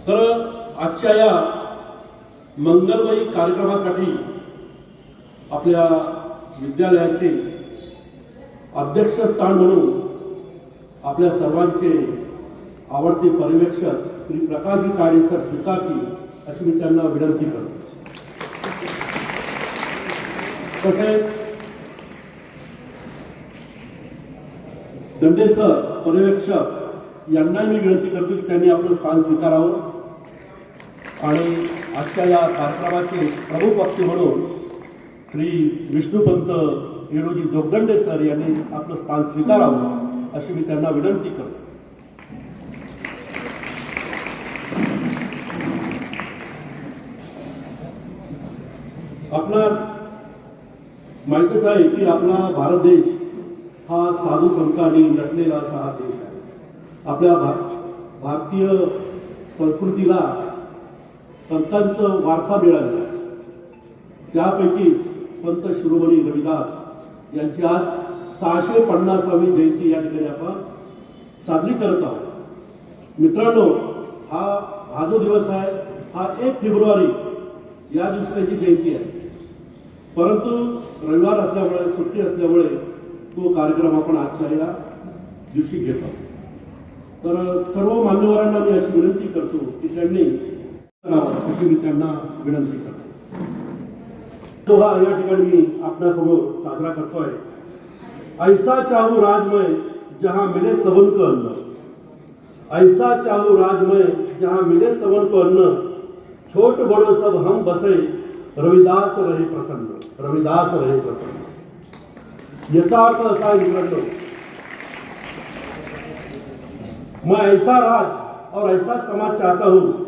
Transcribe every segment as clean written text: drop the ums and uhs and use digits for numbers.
तर आजच्या या मंगलमयी कार्यक्रमासाठी आपल्या विद्यालयाचे अध्यक्षस्थान म्हणून आपल्या सर्वांचे आवडते पर्यवेक्षक श्री प्रकाशजी काळे सर स्वीकारतील अशी मी त्यांना विनंती करतो। तसेच दंडे सर पर्यवेक्षक यांनाही मी विनंती करतो की त्यांनी आपलं स्थान स्वीकारावं आणि आजच्या या कार्यक्रमाचे प्रमुख वक्ते म्हणून श्री विष्णुपंत येडोजी जोगदंडे सर यांनी आपलं स्थान स्वीकारावं अशी मी त्यांना विनंती करतो। आपणास माहितीच आहे की आपला भारत देश हा साधू संतांनी नटलेला असा हा देश आहे। आपल्या भारतीय संस्कृतीला संतांचं वारसा मिळालेला आहे। त्यापैकीच संत शिरोमणी रविदास यांची आज 650वी जयंती या ठिकाणी आपण साजरी करत आहोत। मित्रांनो, हा जो दिवस आहे हा 1 फेब्रुवारी या दिवशी त्यांची जयंती आहे, परंतु रविवार असल्यामुळे सुट्टी असल्यामुळे तो कार्यक्रम आपण आजच्या या दिवशी घेत आहोत। तर सर्व मान्यवरांना मी अशी विनंती करतो की त्यांनी अशी मी त्यांना विनंती करतो। तो हा या ठिकाणी मी आपल्यासमोर साजरा करतोय। ऐसा चाहू राजमय जहां मिले सबन को अन्न, ऐसा चाहू राजमय जहां मिले सबन को अन्न, छोट बड़ो सब हम बसे रविदास रहे प्रसन्न, रविदास रहे प्रसन्न। याचा अर्थ असा आहे मित्रांनो, मैं ऐसा राज और ऐसा समाज चाहता हूं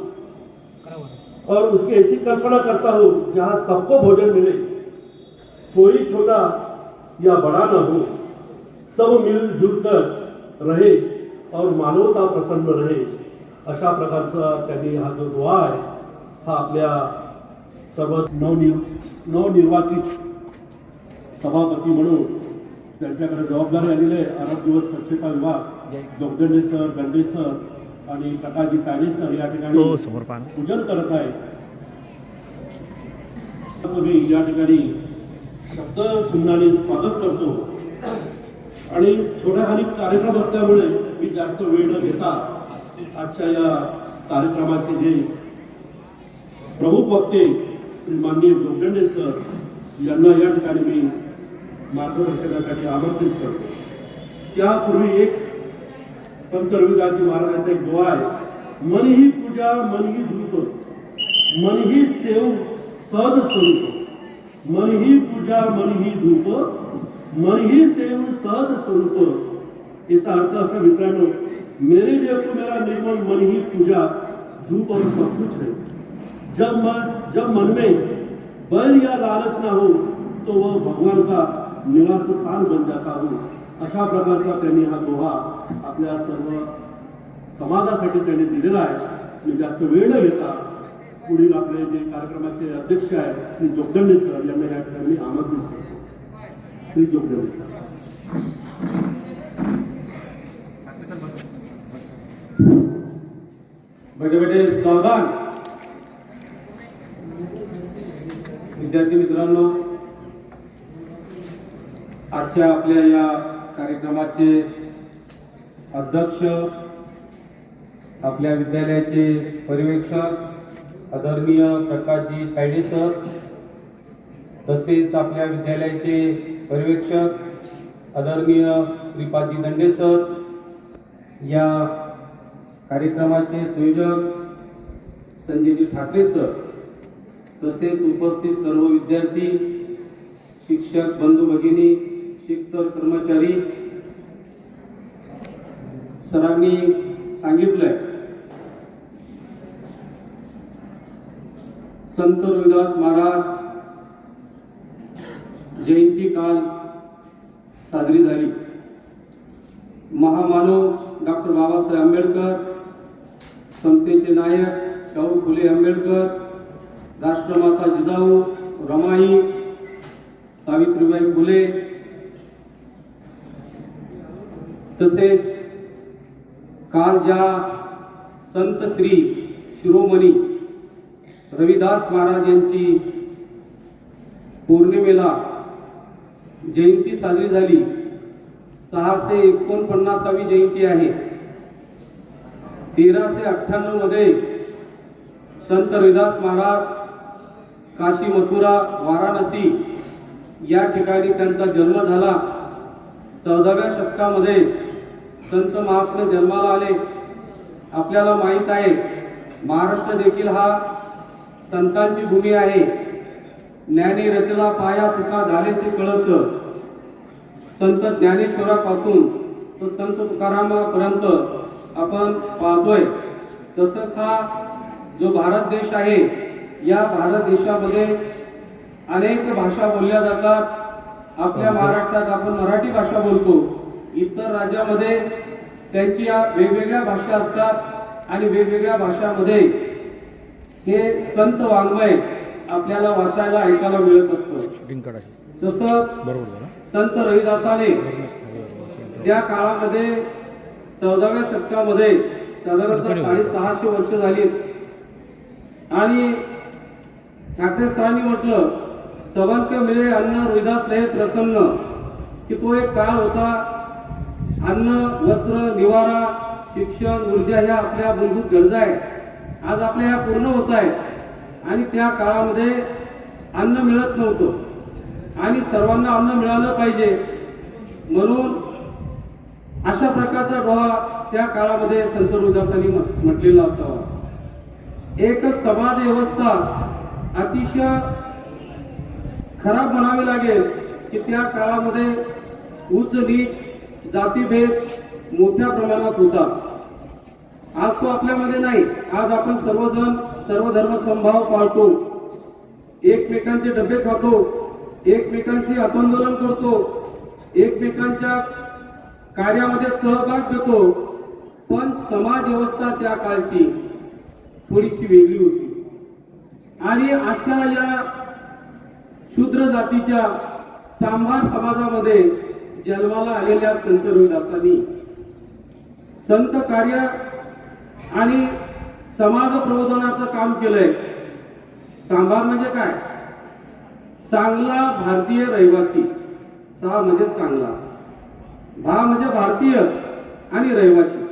और उसकी ऐसी कल्पना करता हूं जहां सबको भोजन मिले, कोई छोटा या बड़ा न हो, सब मिलजुल कर रहे और मानवता प्रसन्न रहे। अशा प्रकारचा त्यांनी हा जो दुआ आहे हा आपल्या सर्व नवनिर्वाचित सभापती म्हणून त्यांच्याकडे जबाबदारी आलेली आहे। 8 दिवस स्वच्छता विभाग जोगदंडे सर, दंडे सर आणि प्रकाशजी काळे सर या ठिकाणी पूजन करत आहे। मी या ठिकाणी शब्द सुमनाने स्वागत करतो आणि छोट्याखानी कार्यक्रम असल्यामुळे मी जास्त वेळ न घेता आजच्या या कार्यक्रमाचे जे प्रमुख वक्ते श्री माननीय जोगदंडे सर यांना या ठिकाणी मी मार्गदर्शनासाठी आमंत्रित करतो। त्यापूर्वी एक संत रविदासजी महाराजांचा एक दुआ आहे, मन ही पूजा मन ही धूप, मन ही सेव सद स्वरूप, मन ही पूजा मन ही धूप, मन ही सेव सद स्वरूप। इसका अर्थ असा मित्रांनो, मेरे लिए तो मेरा निर्मल मन ही पूजा धूप और सब कुछ है। जब मन में बैर या लालच ना हो तो वह भगवान का निवास स्थान बन जाता हो। अशा प्रकारचा त्यांनी हा दोहा आपल्या सर्व समाजासाठी त्यांनी दिलेला आहे। मी जास्त वेळ न घेता पुढील आपले जे कार्यक्रमाचे अध्यक्ष आहेत श्री जोगदंडे सर यांना या ठिकाणी आमंत्रित करतो। श्री जोगदंडे सर। बड़े बड़े सावधान विद्यार्थी मित्रांनो, आजच्या आपल्या या कार्यक्रमाचे अध्यक्ष, आपल्या विद्यालयाचे पर्यवेक्षक आदरणीय प्रकाशजी काळे सर, तसेच आपल्या विद्यालयाचे पर्यवेक्षक आदरणीय श्रीपादजी दंडे सर, या कार्यक्रमाचे संयोजक संजयजी ठाकरे सर, तसेच उपस्थित सर्व विद्यार्थी, शिक्षक बंधू भगिनी, शिक्षक कर्मचारी, सरांनी सांगितलंय संत रविदास महाराज जयंती काल साजरी झाली। महामानव डॉक्टर बाबासाहेब आंबेडकर, समतेचे नायक शाहू फुले आंबेडकर, राष्ट्रमाता जिजाऊ रमाई सावित्रीबाई फुले, तसेच काल ज्या संत श्री शिरोमणी रविदास महाराज यांची पौर्णिमेला जयंती साजरी झाली. 649वी जयंती आहे. 1398 मध्ये संत रविदास महाराज काशी, मथुरा, वाराणसी या ठिकाणी त्यांचा जन्म झाला. 14व्या शतकामध्ये संत महात्मे जन्माला आले. आपल्याला माहीत आहे महाराष्ट्र देखील हा संतांची भूमी आहे. ज्ञानी रचला पाया तुका झालेसे कळस. संत ज्ञानेश्वरापासून तर संत तुकारामापर्यंत आपण पाहतोय. तसंच हा जो भारत देश आहे, या भारत देशामध्ये अनेक भाषा बोलल्या जातात. आपल्या महाराष्ट्रात आपण मराठी भाषा बोलतो. इतर राज्यामध्ये त्यांच्या वेगवेगळ्या भाषा असतात आणि वेगवेगळ्या भाषामध्ये हे संत वाङ्मय आपल्याला वाचायला ऐकायला मिळत असतं. तसं संत रविदासाने त्या काळामध्ये 14व्या शतकामध्ये साधारणतः 650 वर्ष झाली आणि ठाकरे सरांनी म्हटलं सबंक मिळे अन्न रविदास लय प्रसन्न, की तो एक काळ होता. अन्न, वस्त्र, निवारा, शिक्षण, ऊर्जा ह्या आपल्या मूलभूत गरजा आहेत. आज आपल्या ह्या पूर्ण होत आहेत आणि त्या काळामध्ये अन्न मिळत नव्हतं आणि सर्वांना अन्न मिळालं पाहिजे म्हणून अशा प्रकारचा डोहा त्या काळामध्ये संत रविदासांनी म्हटलेला असावा. एक समाज व्यवस्था अतिशय खराब म्हणावी लागेल की त्या काळामध्ये उच्च नीच, जातीभेद मोठ्या प्रमाणात होता. आज तो आपल्यामध्ये नाही. आज आपण सर्वजण सर्वधर्म समभाव पाळतो, एकमेकांचे डबे खातो, एकमेकांशी आंदोलन करतो, एकमेकांच्या कार्यामध्ये सहभाग घेतो. पण समाज व्यवस्था त्या काळची थोडीशी वेगळी होती आणि अशा या शूद्र जातीच्या सांभार समाजामध्ये जन्माला आलेल्या संत रविदासांनी संत कार्य आणि समाज प्रबोधनाचं काम केलंय. सांभार म्हणजे काय? चांगला भारतीय रहिवासी. सा म्हणजे चांगला, भा म्हणजे भारतीय आणि रहिवासी.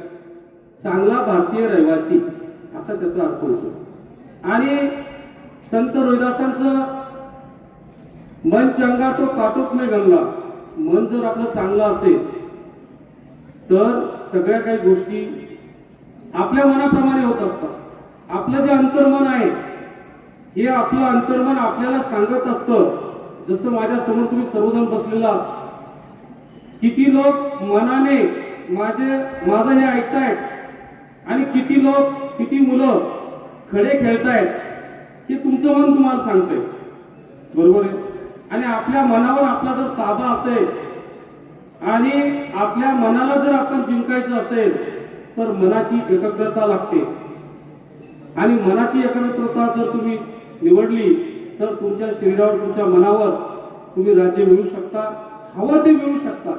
चांगला भारतीय रहिवासी असा त्याचा अर्थ होतो. आणि संत रविदासांचं मन चंगा तो काटोक में गंगा. मन जर आपलं चांगलं असेल तर सगळ्या काही गोष्टी आपल्या मनाप्रमाणे होत असतात. आपलं जे अंतर्मन आहे हे आपलं अंतर्मन आपल्याला सांगत असतं. जसं माझ्या समोर तुम्ही सर्वजण बसलेला, किती लोक मनाने माझं हे ऐकतायत आणि किती लोक, किती मुलं खडे खेळतायत हे तुमचं मन तुम्हाला सांगतंय. बरोबर आहे. आणि आपल्या मनावर आपला जर ताबा असेल आणि आपल्या मनाला जर आपण जिंकायचं असेल तर मनाची एकाग्रता लागते आणि मनाची एकाग्रता जर तुम्ही निवडली तर तुमच्या शरीरावर, तुमच्या मनावर तुम्ही राज्य मिळवू शकता, हवं ते मिळवू शकता.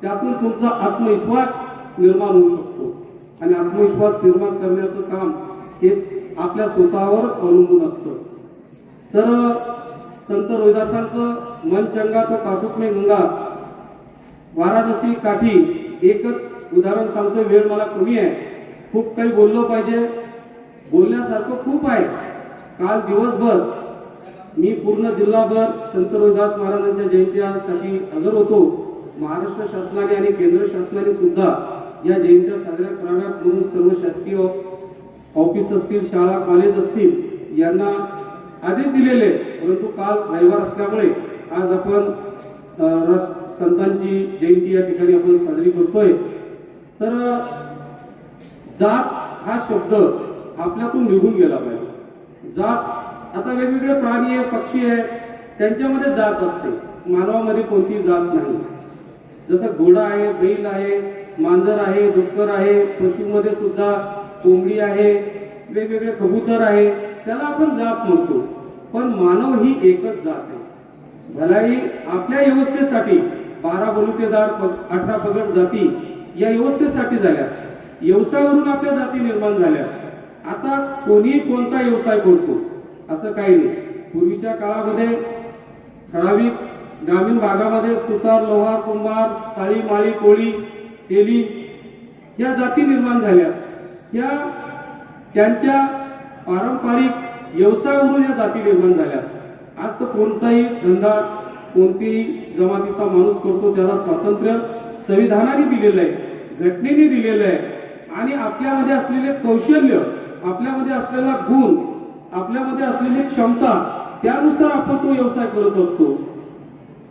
त्यातून तुमचा आत्मविश्वास निर्माण होऊ शकतो आणि आत्मविश्वास निर्माण करण्याचं काम हे आपल्या स्वतःवर अवलंबून असतं. तर संत रविदासांचं मन चंगा तो काटोक में गंगा, वाराणसी काठी एकच उदाहरण सांगतो. वेळ मला कमी आहे, खूप काही बोललो पाहिजे, बोलण्यासारखं खूप आहे. काल दिवसभर मी पूर्ण जिल्हाभर संत रविदास महाराजांच्या जयंतीसाठी हजर होतो. महाराष्ट्र शासनाने आणि केंद्र शासनाने सुद्धा या जयंत्या साजऱ्या कराव्यात म्हणून सर्व शासकीय ऑफिस असतील, शाळा कॉलेज असतील यांना आदेश दिलेले. परंतु काल रविवार असल्यामुळे आज आपण संतांची जयंती या ठिकाणी आपण साजरी करतोय. तर जात हा शब्द आपल्यातून निघून गेला पाहिजे. जात आता वेगवेगळे प्राणी आहे, पक्षी आहे, त्यांच्यामध्ये जात असते. मानवामध्ये कोणती जात नाही. जसं घोडा आहे, बैल आहे, मांजर आहे, डुक्कर आहे, पशुमध्ये सुद्धा कोंबडी आहे, वेगवेगळे कबूतर आहे, त्याला आपण जात म्हणतो. पण मानव ही एकच जात आहे. भलाई आपल्या व्यवस्थेसाठी 12 बलुतेदार 18 पगड जाती या व्यवस्थेसाठी झाल्या. व्यवसायावरून आपल्या जाती निर्माण झाल्या आता कोणी कोणता व्यवसाय करतो असं काही नाही. पूर्वीच्या काळामध्ये ठराविक ग्रामीण भागामध्ये सुतार, लोहार, कुंभार, साळी, माळी, कोळी, तेली या जाती निर्माण झाल्या. या त्यांच्या पारंपरिक व्यवसायावरून या जाती निर्माण झाल्या. आज तर कोणताही धंदा कोणतीही जमातीचा माणूस करतो त्याला स्वातंत्र्य संविधानाने दिलेलं आहे, घटनेने दिलेलं आहे. आणि आपल्यामध्ये असलेले कौशल्य, आपल्यामध्ये असलेला गुण, आपल्यामध्ये असलेली क्षमता त्यानुसार आपण तो व्यवसाय करत असतो.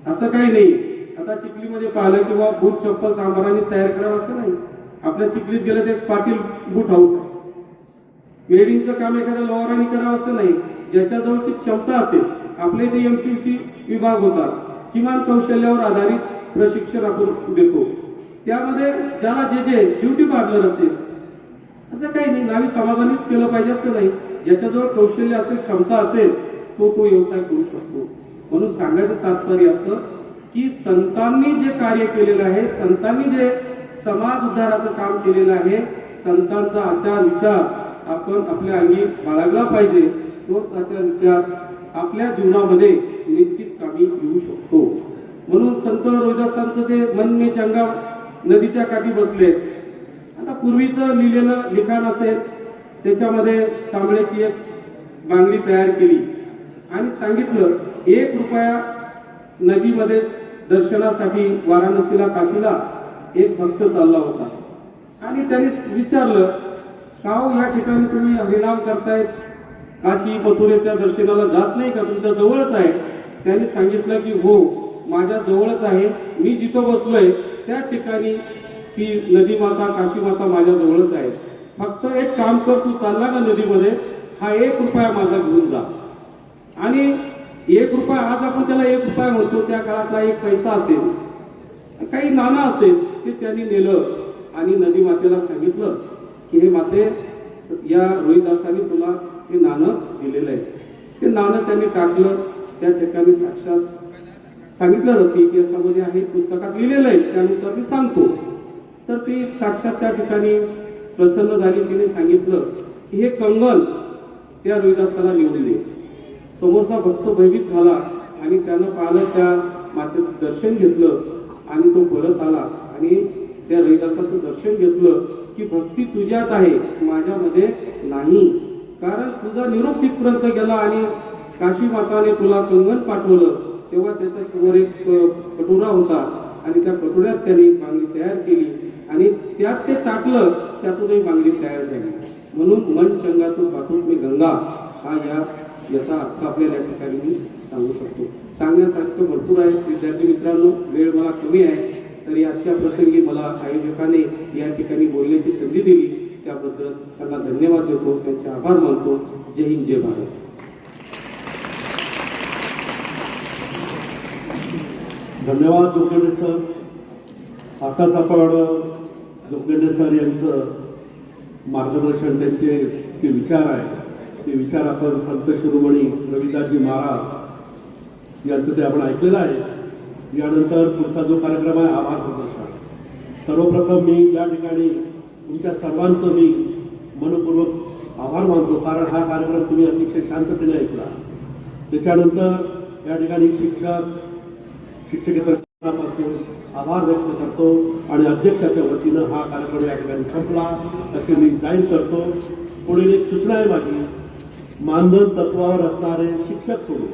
असं काही नाही. आता चिखलीमध्ये पाहिलं किंवा बूट चप्पल कामगारांनी तयार करावं असं नाही. आपल्या चिखलीत गेलं ते पाटील बूट हाऊस आहे. वेल्डिंगचं काम एखाद्या लोहारांनी करावं असं नाही. ज्याच्याजवळ ती क्षमता असेल, आपल्या इथे MCC विभाग होतात, किमान कौशल्यावर आधारित प्रशिक्षण आपण देतो. त्यामध्ये ज्याला जे ब्युटी पार्लर असेल असं काही नाही, नावी समाजानेच केलं पाहिजे असं नाही. ज्याच्याजवळ कौशल्य असेल, क्षमता असेल, तो व्यवसाय करू शकतो. म्हणून सांगायचं तात्पर्य असं की संतांनी जे कार्य केलेलं आहे, संतांनी जे समाज उद्धाराचं काम केलेलं आहे, संतांचा आचार विचार आपण आपल्या अंगी बाळगला पाहिजे. तोच आचार विचार आपल्या जीवनामध्ये निश्चित कामी येऊ शकतो. म्हणून संत रोहिदासांचं ते मन में चंगा नदीच्या काठी बसले. आता पूर्वीचं लिहिलेलं लिखाण असेल, त्याच्यामध्ये चांबड्याची एक बांगडी तयार केली आणि सांगितलं 1 रुपया नदीमध्ये दर्शनासाठी वाराणसीला, काशीला एक भक्त चालला होता. आणि त्याने विचारलं, का हो या ठिकाणी तुम्ही हरिनाम करतायत, काशी मथुरेच्या दर्शनाला जात नाही का, तुमच्या जवळच आहे. त्याने सांगितलं की हो, माझ्या जवळच आहे, मी जिथं बसलोय त्या ठिकाणी ती नदी माता, काशी माता माझ्या जवळच आहे. फक्त एक काम कर, तू चालला का नदीमध्ये, हा 1 रुपया माझा घेऊन जा. आणि 1 रुपया, आज आपण त्याला 1 रुपया म्हणतो, त्या काळातला 1 पैसा असेल, काही नाणं असेल, ते त्यांनी नेलं आणि नदी मातेला सांगितलं की हे माते, या रोहिदासाने तुला हे नाणं दिलेलं आहे. ते नाणं त्यांनी टाकलं. त्या ठिकाणी साक्षात सांगितलं जातं, इतिहासामध्ये आहे, पुस्तकात लिहिलेलं आहे, त्यानुसार मी सांगतो. तर ती साक्षात त्या ठिकाणी प्रसन्न झाली. तिने सांगितलं की हे कंगन त्या रोहिदासाला लिहून दे. समोरचा भक्त भयभीत झाला आणि त्यानं पाहिलं, त्या मातेचं दर्शन घेतलं आणि तो परत आला आणि त्या रोहिदासाचं दर्शन घेतलं की भक्ती तुझ्यात आहे, माझ्यामध्ये नाही. कारण तुझा निरोप तिथपर्यंत गेला आणि काशी माताने तुला कंगन पाठवलं, तेव्हा त्याच्या समोर एक कटोरा होता आणि त्या कटोऱ्यात त्यांनी बांगडी तयार केली आणि त्यात ते टाकलं, त्यातूनही बांगडी तयार झाली. म्हणून मन चंगा तू पाठवून मी गंगा, हा याचा अर्थ आपल्याला या ठिकाणी मी सांगू शकतो. सांगण्यासारखं भरपूर आहे. विद्यार्थी मित्रांनो, वेळ मला कमी आहे, तरी आजच्या प्रसंगी मला आयोजकाने या ठिकाणी बोलण्याची संधी दिली, त्याबद्दल त्यांना धन्यवाद देतो, त्यांचे आभार मानतो. जय हिंद, जय भारत. धन्यवाद जोगेंद्र सर. आताच आपण जोगेंद्र सर यांचं मार्गदर्शन, त्यांचे जे विचार आहे ते विचार आपण संत शिरोमणी रविदासजी महाराज यांचं ते आपण ऐकलेलं आहे. यानंतर पुढचा जो कार्यक्रम आहे आभार प्रदर्शन. सर्वप्रथम मी या ठिकाणी तुमच्या सर्वांचं मी मनपूर्वक आभार मानतो, कारण हा कार्यक्रम तुम्ही अतिशय शांततेने ऐकला. त्याच्यानंतर या ठिकाणी शिक्षकेतर आभार व्यक्त करतो आणि अध्यक्षाच्या वतीनं हा कार्यक्रम या ठिकाणी संपला असे मी जाहीर करतो. पुढील एक सूचना आहे माझी, मानधन तत्वावर असणारे शिक्षक सोडून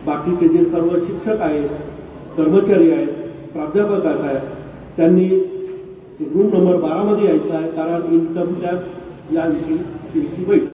बाकीचे जे सर्व शिक्षक आहेत, कर्मचारी आहेत, प्राध्यापक आहेत, त्यांनी रूम नंबर 12 मध्ये यायचं आहे, कारण इन्कम टॅक्स याविषयी बैठक